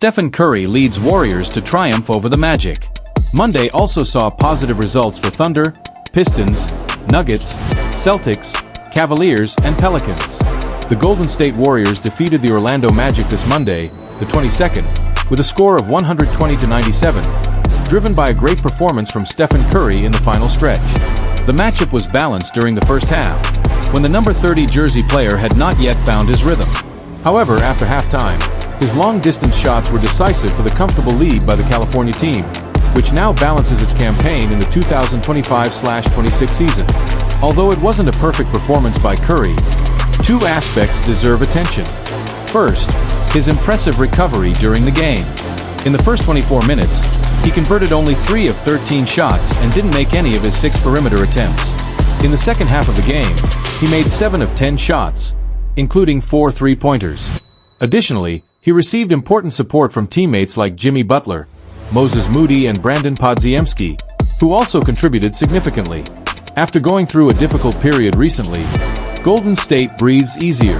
Stephen Curry leads Warriors to triumph over the Magic. Monday also saw positive results for Thunder, Pistons, Nuggets, Celtics, Cavaliers, and Pelicans. The Golden State Warriors defeated the Orlando Magic this Monday, the 22nd, with a score of 120-97, driven by a great performance from Stephen Curry in the final stretch. The matchup was balanced during the first half, when the number 30 jersey player had not yet found his rhythm. However, after halftime, his long-distance shots were decisive for the comfortable lead by the California team, which now balances its campaign in the 2025-26 season. Although it wasn't a perfect performance by Curry, two aspects deserve attention. First, his impressive recovery during the game. In the first 24 minutes, he converted only 3 of 13 shots and didn't make any of his 6 perimeter attempts. In the second half of the game, he made 7 of 10 shots, including 4 three-pointers. Additionally, he received important support from teammates like Jimmy Butler, Moses Moody, and Brandon Podziemski, who also contributed significantly. After going through a difficult period recently, Golden State breathes easier.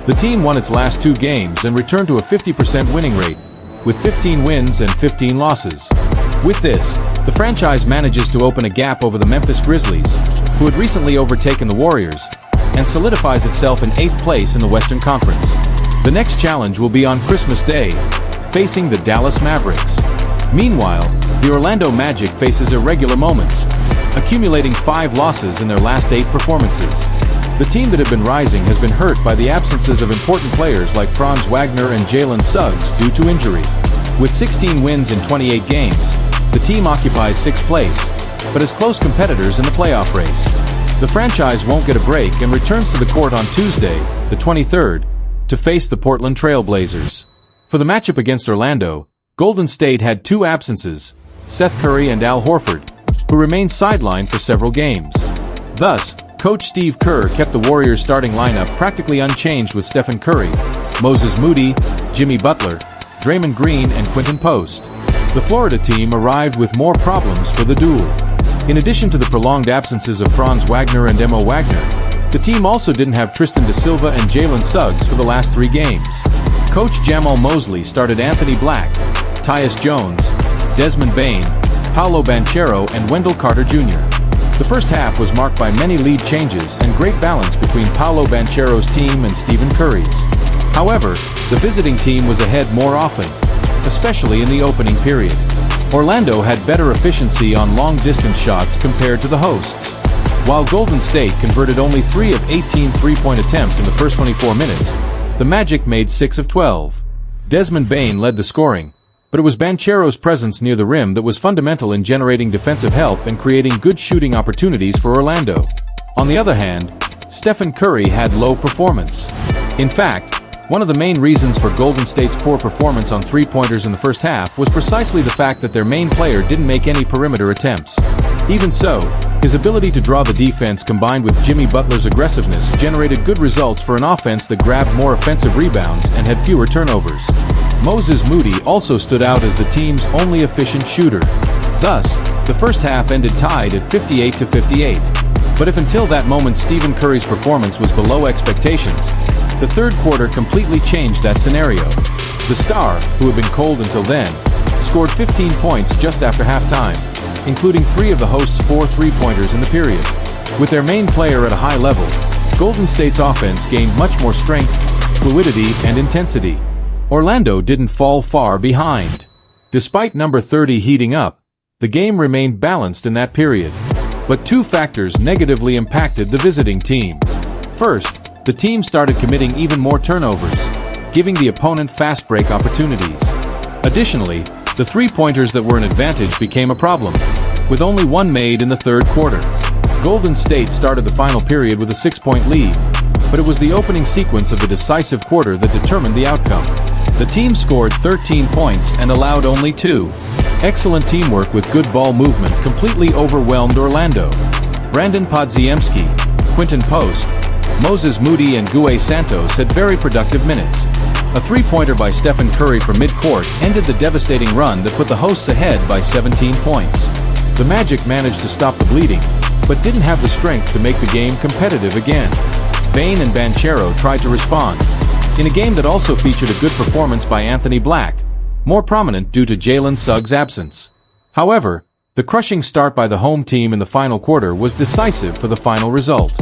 The team won its last 2 games and returned to a 50% winning rate, with 15 wins and 15 losses. With this, the franchise manages to open a gap over the Memphis Grizzlies, who had recently overtaken the Warriors, and solidifies itself in 8th place in the Western Conference. The next challenge will be on Christmas Day, facing the Dallas Mavericks. Meanwhile, the Orlando Magic faces irregular moments, accumulating 5 losses in their last 8 performances. The team that had been rising has been hurt by the absences of important players like Franz Wagner and Jalen Suggs due to injury. With 16 wins in 28 games, the team occupies 6th place, but has close competitors in the playoff race. The franchise won't get a break and returns to the court on Tuesday, the 23rd, to face the Portland Trail Blazers. For the matchup against Orlando, Golden State had 2 absences, Seth Curry and Al Horford, who remained sidelined for several games. Thus, coach Steve Kerr kept the Warriors' starting lineup practically unchanged with Stephen Curry, Moses Moody, Jimmy Butler, Draymond Green, and Quinton Post. The Florida team arrived with more problems for the duel. In addition to the prolonged absences of Franz Wagner and Mo Wagner, the team also didn't have Tristan da Silva and Jalen Suggs for the last 3 games. Coach Jamal Mosley started Anthony Black, Tyus Jones, Desmond Bane, Paolo Banchero, and Wendell Carter Jr. The first half was marked by many lead changes and great balance between Paolo Banchero's team and Stephen Curry's. However, the visiting team was ahead more often, especially in the opening period. Orlando had better efficiency on long-distance shots compared to the hosts. While Golden State converted only 3 of 18 three-point attempts in the first 24 minutes, the Magic made 6 of 12. Desmond Bane led the scoring, but it was Banchero's presence near the rim that was fundamental in generating defensive help and creating good shooting opportunities for Orlando. On the other hand, Stephen Curry had low performance. In fact, one of the main reasons for Golden State's poor performance on three-pointers in the first half was precisely the fact that their main player didn't make any perimeter attempts. Even so, his ability to draw the defense combined with Jimmy Butler's aggressiveness generated good results for an offense that grabbed more offensive rebounds and had fewer turnovers. Moses Moody also stood out as the team's only efficient shooter. Thus, the first half ended tied at 58-58. But if until that moment Stephen Curry's performance was below expectations, the third quarter completely changed that scenario. The star, who had been cold until then, scored 15 points just after halftime, including 3 of the hosts' 4 three-pointers in the period. With their main player at a high level, Golden State's offense gained much more strength, fluidity, and intensity. Orlando didn't fall far behind. Despite number 30 heating up, the game remained balanced in that period. But 2 factors negatively impacted the visiting team. First, the team started committing even more turnovers, giving the opponent fast break opportunities. Additionally, the three-pointers that were an advantage became a problem, with only 1 made in the third quarter. Golden State started the final period with a 6-point lead, but it was the opening sequence of the decisive quarter that determined the outcome. The team scored 13 points and allowed only 2. Excellent teamwork with good ball movement completely overwhelmed Orlando. Brandon Podziemski, Quinton Post, Moses Moody, and Gue Santos had very productive minutes. A three-pointer by Stephen Curry from mid-court ended the devastating run that put the hosts ahead by 17 points. The Magic managed to stop the bleeding, but didn't have the strength to make the game competitive again. Bane and Banchero tried to respond. In a game that also featured a good performance by Anthony Black, more prominent due to Jalen Suggs' absence. However, the crushing start by the home team in the final quarter was decisive for the final result.